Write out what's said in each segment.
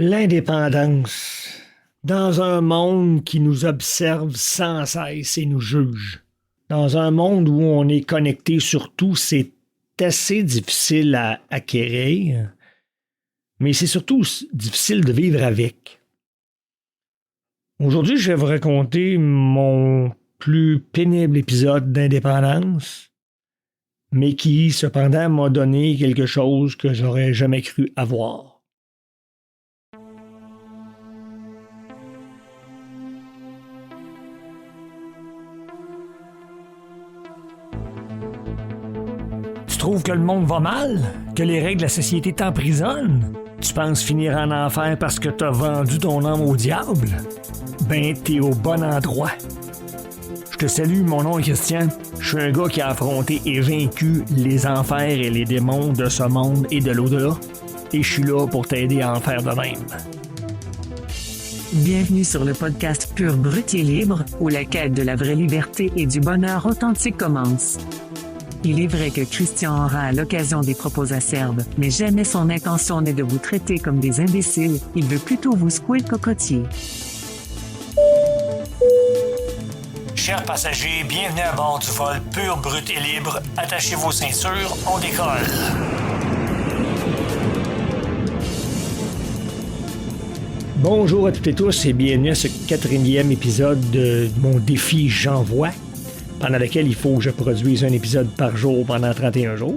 L'indépendance. Dans un monde qui nous observe sans cesse et nous juge. Dans un monde où on est connecté sur tout, c'est assez difficile à acquérir, mais c'est surtout difficile de vivre avec. Aujourd'hui, je vais vous raconter mon plus pénible épisode d'indépendance, mais qui, cependant, m'a donné quelque chose que j'aurais jamais cru avoir. Tu trouves que le monde va mal? Que les règles de la société t'emprisonnent? Tu penses finir en enfer parce que t'as vendu ton âme au diable? Ben, t'es au bon endroit. Je te salue, mon nom est Christian. Je suis un gars qui a affronté et vaincu les enfers et les démons de ce monde et de l'au-delà. Et je suis là pour t'aider à en faire de même. Bienvenue sur le podcast Pur, Brut et Libre, où la quête de la vraie liberté et du bonheur authentique commence. Il est vrai que Christian aura à l'occasion des propos acerbes, mais jamais son intention n'est de vous traiter comme des imbéciles, il veut plutôt vous secouer le cocotier. Chers passagers, bienvenue à bord du vol Pur, Brut et Libre. Attachez vos ceintures, on décolle. Bonjour à toutes et tous et bienvenue à ce 4e épisode de mon défi J'envoie, pendant lequel il faut que je produise un épisode par jour pendant 31 jours.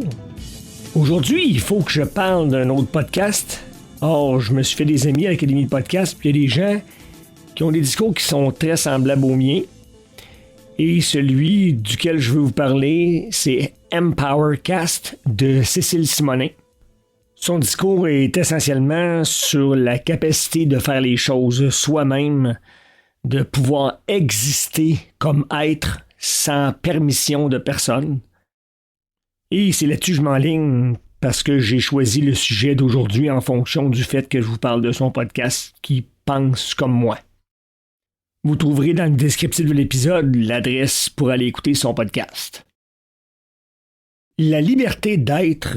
Aujourd'hui, il faut que je parle d'un autre podcast. Or, je me suis fait des amis à l'Académie de podcast, puis il y a des gens qui ont des discours qui sont très semblables aux miens. Et celui duquel je veux vous parler, c'est Empowercast de Cécile Simonin. Son discours est essentiellement sur la capacité de faire les choses soi-même, de pouvoir exister comme être sans permission de personne. Et c'est là-dessus que je m'enligne parce que j'ai choisi le sujet d'aujourd'hui en fonction du fait que je vous parle de son podcast qui pense comme moi. Vous trouverez dans le descriptif de l'épisode l'adresse pour aller écouter son podcast. La liberté d'être,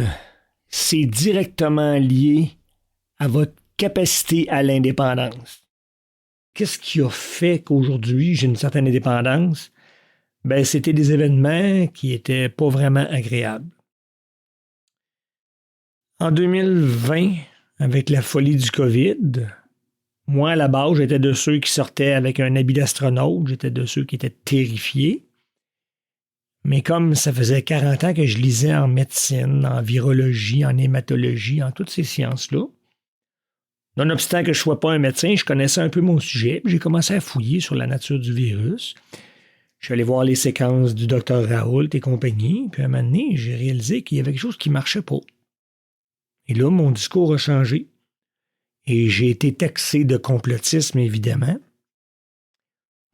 c'est directement lié à votre capacité à l'indépendance. Qu'est-ce qui a fait qu'aujourd'hui j'ai une certaine indépendance? Ben, c'était des événements qui étaient pas vraiment agréables. En 2020, avec la folie du COVID, moi, à la base, j'étais de ceux qui sortaient avec un habit d'astronaute, j'étais de ceux qui étaient terrifiés. Mais comme ça faisait 40 ans que je lisais en médecine, en virologie, en hématologie, en toutes ces sciences-là, nonobstant que je ne sois pas un médecin, je connaissais un peu mon sujet, puis j'ai commencé à fouiller sur la nature du virus. Je suis allé voir les séquences du Dr Raoult et compagnie, puis à un moment donné, j'ai réalisé qu'il y avait quelque chose qui ne marchait pas. Et là, mon discours a changé. Et j'ai été taxé de complotisme, évidemment.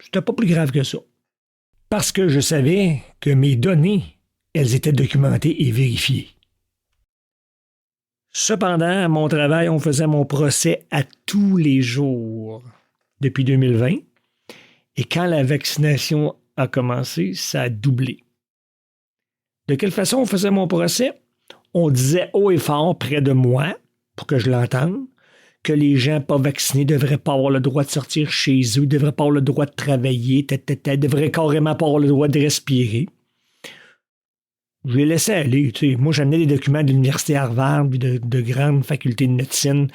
C'était pas plus grave que ça. Parce que je savais que mes données, elles étaient documentées et vérifiées. Cependant, à mon travail, on faisait mon procès à tous les jours depuis 2020. Et quand la vaccination a commencé, ça a doublé. De quelle façon on faisait mon procès? On disait haut et fort près de moi, pour que je l'entende, que les gens pas vaccinés ne devraient pas avoir le droit de sortir chez eux, ne devraient pas avoir le droit de travailler, ne devraient carrément pas avoir le droit de respirer. Je les laissais aller. Tu sais. Moi, j'amenais des documents de l'Université Harvard, de grandes facultés de médecine,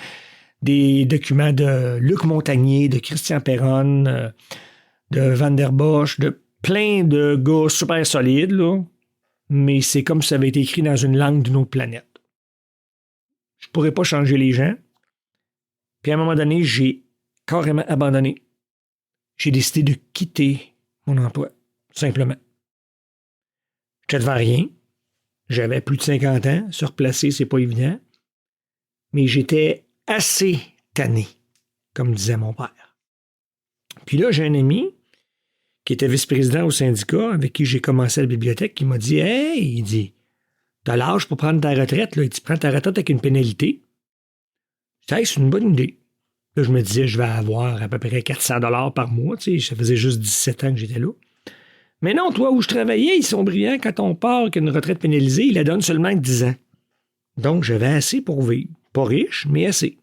des documents de Luc Montagnier, de Christian Perron, de Van der Bosch, de plein de gars super solides, là. Mais c'est comme si ça avait été écrit dans une langue d'une autre planète. Je pourrais pas changer les gens. Puis à un moment donné, j'ai carrément abandonné. J'ai décidé de quitter mon emploi, tout simplement. Je ne devais rien. J'avais plus de 50 ans. Se replacer, c'est pas évident. Mais j'étais assez tanné, comme disait mon père. Puis là, j'ai un ami qui était vice-président au syndicat, avec qui j'ai commencé à la bibliothèque, qui m'a dit « Hey, il dit, t'as l'âge pour prendre ta retraite, là. Il dit, prends ta retraite avec une pénalité. » Je dis « Hey, c'est une bonne idée. » Là, je me disais, je vais avoir à peu près 400 $ par mois. Tu sais, ça faisait juste 17 ans que j'étais là. Mais non, toi, où je travaillais, ils sont brillants. Quand on part avec une retraite pénalisée, ils la donnent seulement 10 ans. Donc, j'avais assez pour vivre. Pas riche, mais assez.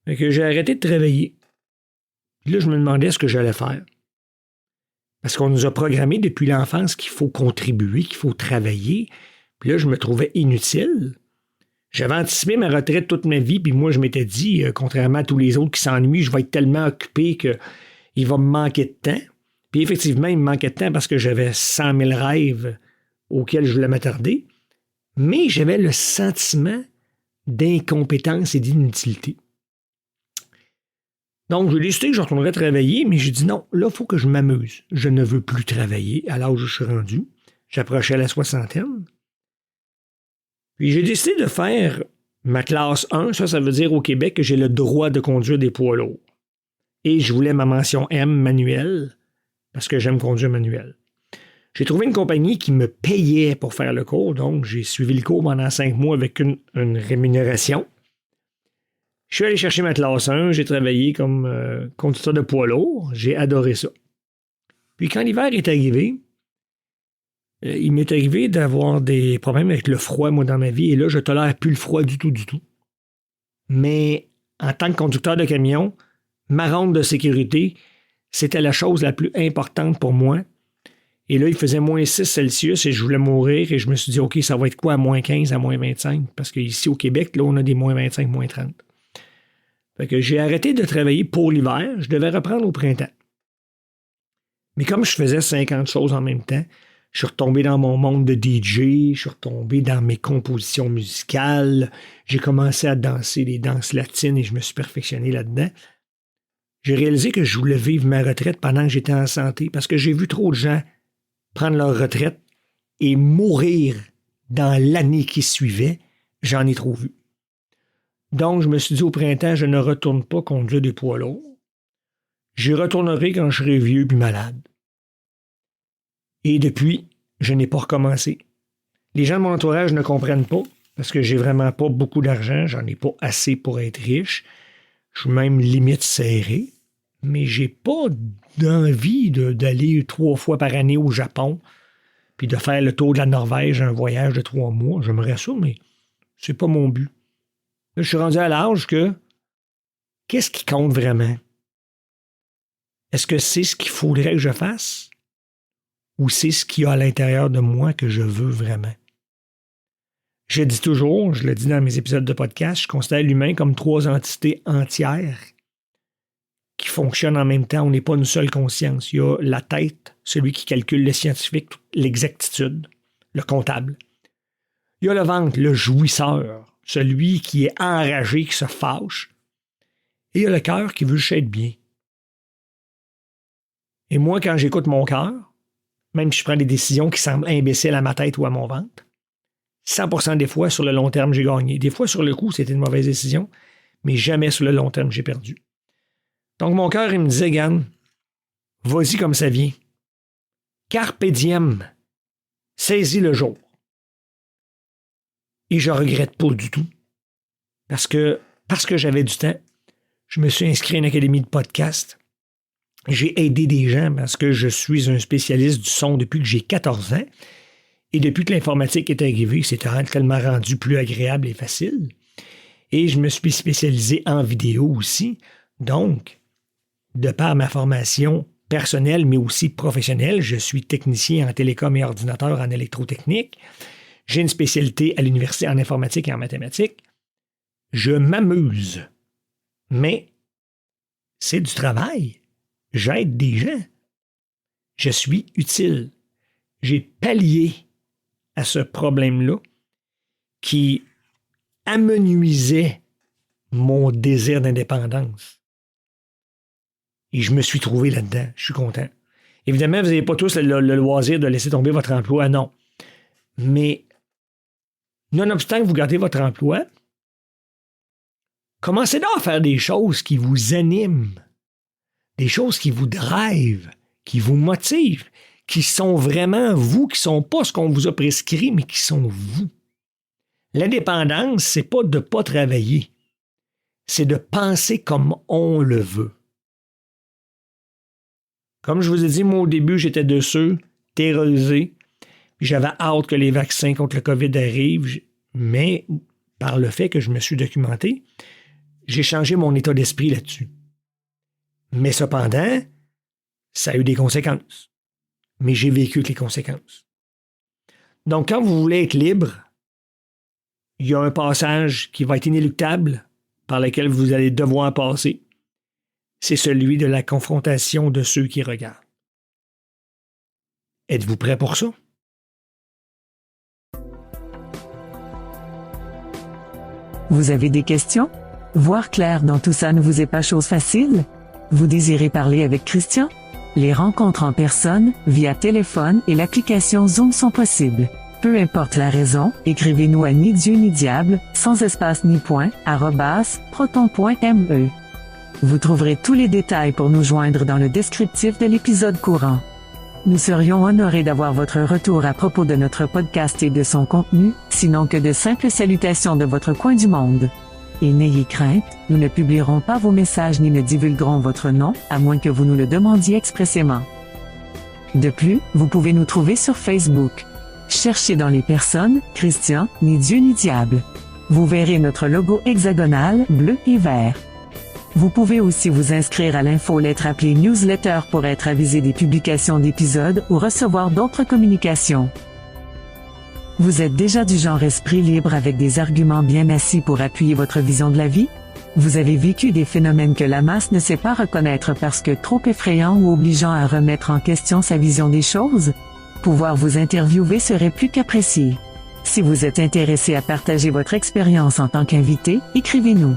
Fait que j'ai arrêté de travailler. Puis là, je me demandais ce que j'allais faire. Parce qu'on nous a programmé depuis l'enfance qu'il faut contribuer, qu'il faut travailler. Puis là, je me trouvais inutile. J'avais anticipé ma retraite toute ma vie, puis moi, je m'étais dit, contrairement à tous les autres qui s'ennuient, je vais être tellement occupé qu'il va me manquer de temps. Puis effectivement, il me manquait de temps parce que j'avais 100 000 rêves auxquels je voulais m'attarder. Mais j'avais le sentiment d'incompétence et d'inutilité. Donc, j'ai décidé que je retournerais travailler, mais j'ai dit non, là, il faut que je m'amuse. Je ne veux plus travailler à l'âge où je suis rendu. J'approchais la soixantaine. Puis j'ai décidé de faire ma classe 1. Ça veut dire au Québec que j'ai le droit de conduire des poids lourds. Et je voulais ma mention M manuel, parce que j'aime conduire manuel. J'ai trouvé une compagnie qui me payait pour faire le cours, donc j'ai suivi le cours pendant 5 mois avec une rémunération. Je suis allé chercher ma classe 1, j'ai travaillé comme conducteur de poids lourd, j'ai adoré ça. Puis quand l'hiver est arrivé, il m'est arrivé d'avoir des problèmes avec le froid, moi, dans ma vie, et là, je tolère plus le froid du tout. Mais en tant que conducteur de camion, ma ronde de sécurité, c'était la chose la plus importante pour moi. Et là, il faisait moins 6 Celsius et je voulais mourir et je me suis dit, OK, ça va être quoi à moins 15, à moins 25? Parce qu'ici au Québec, là, on a des moins 25, moins 30. Fait que j'ai arrêté de travailler pour l'hiver. Je devais reprendre au printemps. Mais comme je faisais 50 choses en même temps, je suis retombé dans mon monde de DJ, je suis retombé dans mes compositions musicales, j'ai commencé à danser des danses latines et je me suis perfectionné là-dedans. J'ai réalisé que je voulais vivre ma retraite pendant que j'étais en santé parce que j'ai vu trop de gens prendre leur retraite et mourir dans l'année qui suivait. J'en ai trop vu. Donc, je me suis dit au printemps, je ne retourne pas conduire des poids lourds. J'y retournerai quand je serai vieux puis malade. Et depuis, je n'ai pas recommencé. Les gens de mon entourage ne comprennent pas parce que j'ai vraiment pas beaucoup d'argent, j'en ai pas assez pour être riche. Je suis même limite serré, mais j'ai pas d'envie d'aller 3 fois par année au Japon puis de faire le tour de la Norvège, un voyage de 3 mois. J'aimerais ça, mais c'est pas mon but. Là, je suis rendu à l'âge que qu'est-ce qui compte vraiment? Est-ce que c'est ce qu'il faudrait que je fasse? Ou c'est ce qu'il y a à l'intérieur de moi que je veux vraiment? Je dis toujours, je le dis dans mes épisodes de podcast, je considère l'humain comme 3 entités entières qui fonctionnent en même temps. On n'est pas une seule conscience. Il y a la tête, celui qui calcule le scientifique, l'exactitude, le comptable. Il y a le ventre, le jouisseur, celui qui est enragé, qui se fâche. Et il y a le cœur qui veut juste être bien. Et moi, quand j'écoute mon cœur, même si je prends des décisions qui semblent imbéciles à ma tête ou à mon ventre, 100% des fois, sur le long terme, j'ai gagné. Des fois, sur le coup, c'était une mauvaise décision, mais jamais sur le long terme, j'ai perdu. Donc, mon cœur, il me disait, Gann, vas-y comme ça vient. Carpe diem. Saisis le jour. Et je regrette pas du tout. Parce que j'avais du temps, je me suis inscrit à une académie de podcast. J'ai aidé des gens parce que je suis un spécialiste du son depuis que j'ai 14 ans. Et depuis que l'informatique est arrivée, c'est tellement rendu plus agréable et facile. Et je me suis spécialisé en vidéo aussi. Donc, de par ma formation personnelle, mais aussi professionnelle, je suis technicien en télécom et ordinateur en électrotechnique. J'ai une spécialité à l'université en informatique et en mathématiques. Je m'amuse. Mais c'est du travail. J'aide des gens. Je suis utile. J'ai pallié à ce problème-là qui amenuisait mon désir d'indépendance. Et je me suis trouvé là-dedans. Je suis content. Évidemment, vous n'avez pas tous le loisir de laisser tomber votre emploi, non. Mais, nonobstant que vous gardez votre emploi, commencez donc à faire des choses qui vous animent, des choses qui vous drivent, qui vous motivent, qui sont vraiment vous, qui ne sont pas ce qu'on vous a prescrit, mais qui sont vous. L'indépendance, c'est pas de ne pas travailler. C'est de penser comme on le veut. Comme je vous ai dit, moi, au début, j'étais de ceux terrorisés. J'avais hâte que les vaccins contre le COVID arrivent, mais par le fait que je me suis documenté, j'ai changé mon état d'esprit là-dessus. Mais cependant, ça a eu des conséquences. Mais j'ai vécu avec les conséquences. Donc, quand vous voulez être libre, il y a un passage qui va être inéluctable par lequel vous allez devoir passer. C'est celui de la confrontation de ceux qui regardent. Êtes-vous prêt pour ça? Vous avez des questions? Voir clair dans tout ça ne vous est pas chose facile? Vous désirez parler avec Christian? Les rencontres en personne, via téléphone et l'application Zoom sont possibles. Peu importe la raison, écrivez-nous à ni Dieu ni diable, sans espace ni point, @proton.me. Vous trouverez tous les détails pour nous joindre dans le descriptif de l'épisode courant. Nous serions honorés d'avoir votre retour à propos de notre podcast et de son contenu, sinon que de simples salutations de votre coin du monde. Et n'ayez crainte, nous ne publierons pas vos messages ni ne divulguerons votre nom, à moins que vous nous le demandiez expressément. De plus, vous pouvez nous trouver sur Facebook. Cherchez dans les personnes, Christian, ni Dieu ni diable. Vous verrez notre logo hexagonal, bleu et vert. Vous pouvez aussi vous inscrire à l'infolettre appelée newsletter pour être avisé des publications d'épisodes ou recevoir d'autres communications. Vous êtes déjà du genre esprit libre avec des arguments bien assis pour appuyer votre vision de la vie? Vous avez vécu des phénomènes que la masse ne sait pas reconnaître parce que trop effrayants ou obligeants à remettre en question sa vision des choses? Pouvoir vous interviewer serait plus qu'apprécié. Si vous êtes intéressé à partager votre expérience en tant qu'invité, écrivez-nous.